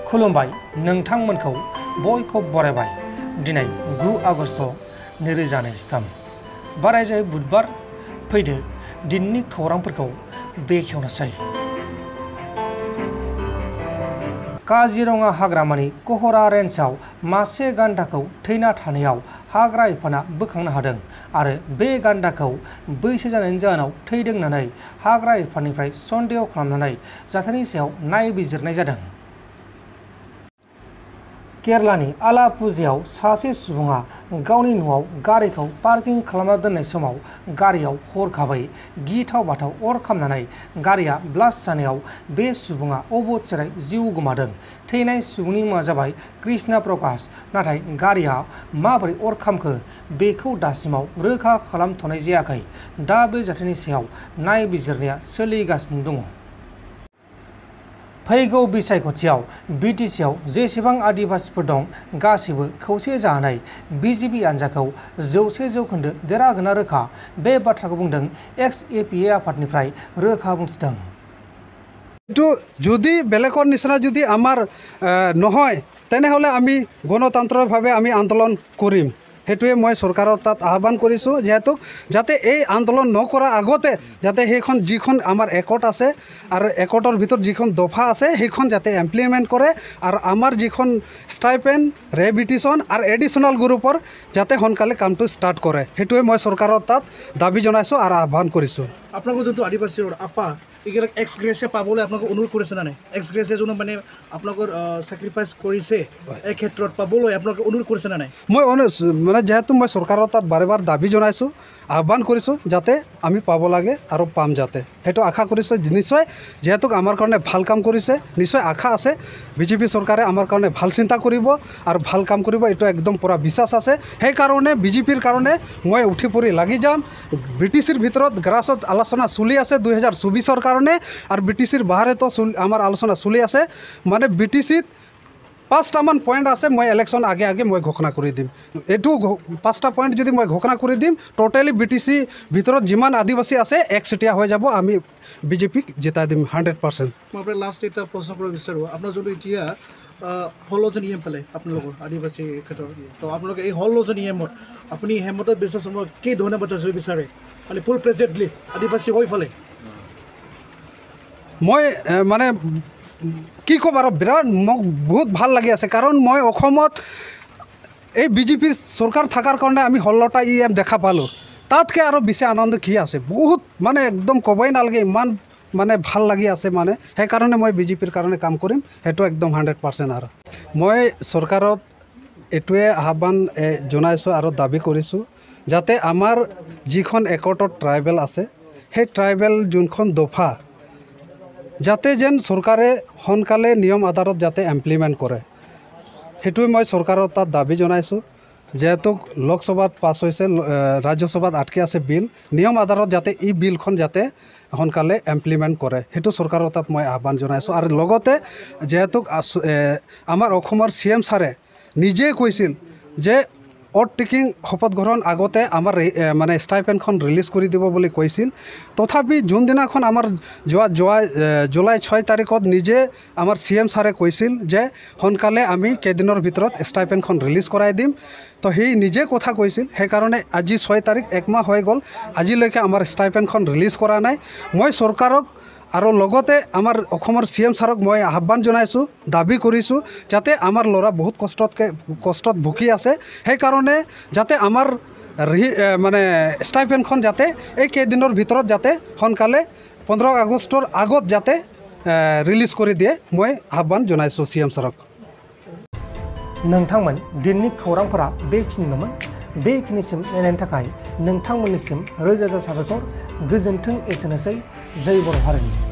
खुलुमबाय नोंथांमोनखौ बयखौ बरायबाय दिनै 9 आगस्ट 2023 बारायजाय बुधबार फैदो दिननि खौरांफोरखौ बेखेवनोसै। काजिरङा हाग्रामानि कहरा रेन्जआव मासे गान्दाखौ थैना थानायाव हाग्रा बिफाना बोखांनो हादों आरो बे गान्दाखौ बैसो जानायनि जाहोनाव थैदों होननानै हाग्रा बिफाननिफ्राय सन्देह खालामनानै जाथायनि सायाव नायबिजिरनाय जादों। केरलानि आलापुझायाव सासे सुबुङा गावनि न'आव गारिखौ पार्किं खालामना दोननाय समाव गारियाव हरखाबै गिथाव बाथाव अर खामनानै गारिया ब्लास्ट जानायाव बे सुबुङा अबथिरायै जिउ गोमादों। थैनाय सुबुंनि मुङा जाबाय कृष्णा प्रकाश, नाथाय गारिया माबोरै अर खामखो बेखौ दासिमाव रोखा खालामथ'नाय जायाखै। दा बे जाथायनि सायाव नायबिजिरनाया सोलिगासिनो दङ। फैगौ बिसायख'थियाव बिटिसिआव जेसेबां आदिबासिफोर दं गासैबो खौसे जानानै बिजेपि हान्जाखौ 100% देरहागोना रोखा बे बाथ्राखौ बुंदों एक्स-एपिए आफादनिफ्राय रोखा बुंथिदों। যদি বেলেগৰ নিচিনা যদি আমাৰ নহয় তেনেহ'লে আমি গণতান্ত্ৰিকভাৱে আমি আন্দোলন কৰিম। সেইটোৱে মই চৰকাৰৰ তাত আহ্বান কৰিছোঁ যিহেতু যাতে এই আন্দোলন নকৰাৰ আগতে যাতে সেইখন যিখন আমাৰ একৰ্ড আছে আৰু একৰ্ডৰ ভিতৰত যিখন দফা আছে সেইখন যাতে ইমপ্লিমেণ্ট কৰে আৰু আমাৰ যিখন ষ্টাইপেণ্ড ৰিহেবিলিটেশ্যন আৰু এডিশ্যনেল গ্ৰুপৰ যাতে সোনকালে কামটো ষ্টাৰ্ট কৰে সেইটোৱে মই চৰকাৰৰ তাত দাবী জনাইছোঁ আৰু আহ্বান কৰিছোঁ। আপোনালোকৰ যোনটো আদিবাসীৰ আপা এইবিলাক এক্স গ্ৰেছে পাবলৈ আপোনালোকে অনুৰোধ কৰিছে নে নাই? এক্স গ্ৰেছে যোনে মানে আপোনালোকৰ ছেক্ৰিফাইচ কৰিছে এই ক্ষেত্ৰত পাবলৈ আপোনালোকে অনুৰোধ কৰিছে নে নাই? মই মানে যেহেতু মই চৰকাৰৰ তাত বাৰে বাৰে দাবী জনাইছোঁ আহ্বান কৰিছোঁ যাতে আমি পাব লাগে আৰু পাম যাতে সেইটো আশা কৰিছোঁ। নিশ্চয় যেহেতু আমাৰ কাৰণে ভাল কাম কৰিছে নিশ্চয় আশা আছে বিজেপি চৰকাৰে আমাৰ কাৰণে ভাল চিন্তা কৰিব আৰু ভাল কাম কৰিব এইটো একদম পূৰা বিশ্বাস আছে। সেইকাৰণে বিজেপিৰ কাৰণে মই উঠি পৰি লাগি যাম। বিটিচিৰ ভিতৰত গ্ৰাছত আলোচনা চলি আছে 2024 কাৰণে আৰু বিটিচিৰ বাহিৰতো আমাৰ আলোচনা চলি আছে। মানে বিটিচিত 5টামান পইণ্ট আছে মই ইলেকশ্যন আগে মই ঘোষণা কৰি দিম। এইটো 5টা পইণ্ট যদি মই ঘোষণা কৰি দিম টোটেলি বিটিচি ভিতৰত যিমান আদিবাসী আছে একচেটিয়া হৈ যাব। আমি বিজেপিক জিতাই দিম 100%। মই আপোনাৰ লাষ্ট এটা প্ৰশ্ন কৰিব বিচাৰোঁ। আপোনাৰ যোনটো এতিয়া হলজন ইএম পালে আপোনালোকৰ আদিবাসী ক্ষেত্ৰত তো আপোনালোকে এই হলজন ইএমত আপুনি হেমতত বিশ্বাস কি ধৰণে বচাব বিচাৰে মানে ফুল প্ৰেজেণ্টলি আদিবাসী হৈ ফালে? মই মানে কি ক'ম আৰু বিৰাট মোক বহুত ভাল লাগি আছে কাৰণ মই অসমত এই বিজেপি চৰকাৰ থকাৰ কাৰণে আমি 16টা ইএম দেখা পালোঁ। তাতকৈ আৰু বেছি আনন্দ কি আছে? বহুত মানে একদম ক'বই নালাগে ইমান মানে ভাল লাগি আছে। মানে সেইকাৰণে মই বিজেপিৰ কাৰণে কাম কৰিম সেইটো একদম 100%। আৰু মই চৰকাৰত এইটোৱে আহ্বান জনাইছোঁ আৰু দাবী কৰিছোঁ যাতে আমাৰ যিখন একৰ্ডত ট্ৰাইবেল আছে সেই ট্ৰাইবেল যোনখন দফা যাতে যেন চৰকাৰে সোনকালে নিয়ম আধাৰত যাতে ইমপ্লিমেণ্ট কৰে সেইটোৱে মই চৰকাৰৰ তাত দাবী জনাইছোঁ। যেহেতু লোকসভাত পাছ হৈছে ৰাজ্যসভাত আটকি আছে বিল নিয়ম আধাৰত যাতে এই বিলখন যাতে সোনকালে ইমপ্লিমেণ্ট কৰে সেইটো চৰকাৰৰ তাত মই আহ্বান জনাইছোঁ। আৰু লগতে যেহেতু আমাৰ অসমৰ CM ছাৰে নিজে কৈছিল যে অ'থ টেকিং শপত গ্ৰহণ আগতে আমাৰ মানে ষ্টাইপেণ্ডখন ৰিলিজ কৰি দিব বুলি কৈছিল। তথাপি যোনদিনাখন আমাৰ জুলাই 6 তাৰিখত নিজে আমাৰ CM ছাৰে কৈছিল যে সোনকালে আমি কেইদিনৰ ভিতৰত ষ্টাইপেণ্ডখন ৰিলিজ কৰাই দিম। তো সেই নিজে কথা কৈছিল। সেইকাৰণে আজি 6 তাৰিখ একমাহ হৈ গ'ল আজিলৈকে আমাৰ ষ্টাইপেণ্ডখন ৰিলিজ কৰা নাই। মই চৰকাৰক আৰু লগতে আমাৰ অসমৰ CM ছাৰক মই আহ্বান জনাইছোঁ দাবী কৰিছোঁ যাতে আমাৰ ল'ৰা বহুত কষ্টত ভুগি আছে সেইকাৰণে যাতে আমাৰ মানে ষ্টাইপেণ্ডখন যাতে এই কেইদিনৰ ভিতৰত যাতে সোনকালে 15 আগষ্টৰ আগত যাতে ৰিলিজ কৰি দিয়ে মই আহ্বান জনাইছোঁ CM ছাৰক। नोंथांमोन दिननि खौरांफोरा बेखिनिल'मोन। बेखिनिसिम नायनायनि थाखाय नोंथांमोननिसिम रोजा रोजा साबायखर। गोजोन्थों। एसेनोसै। जय बर' हारिनि।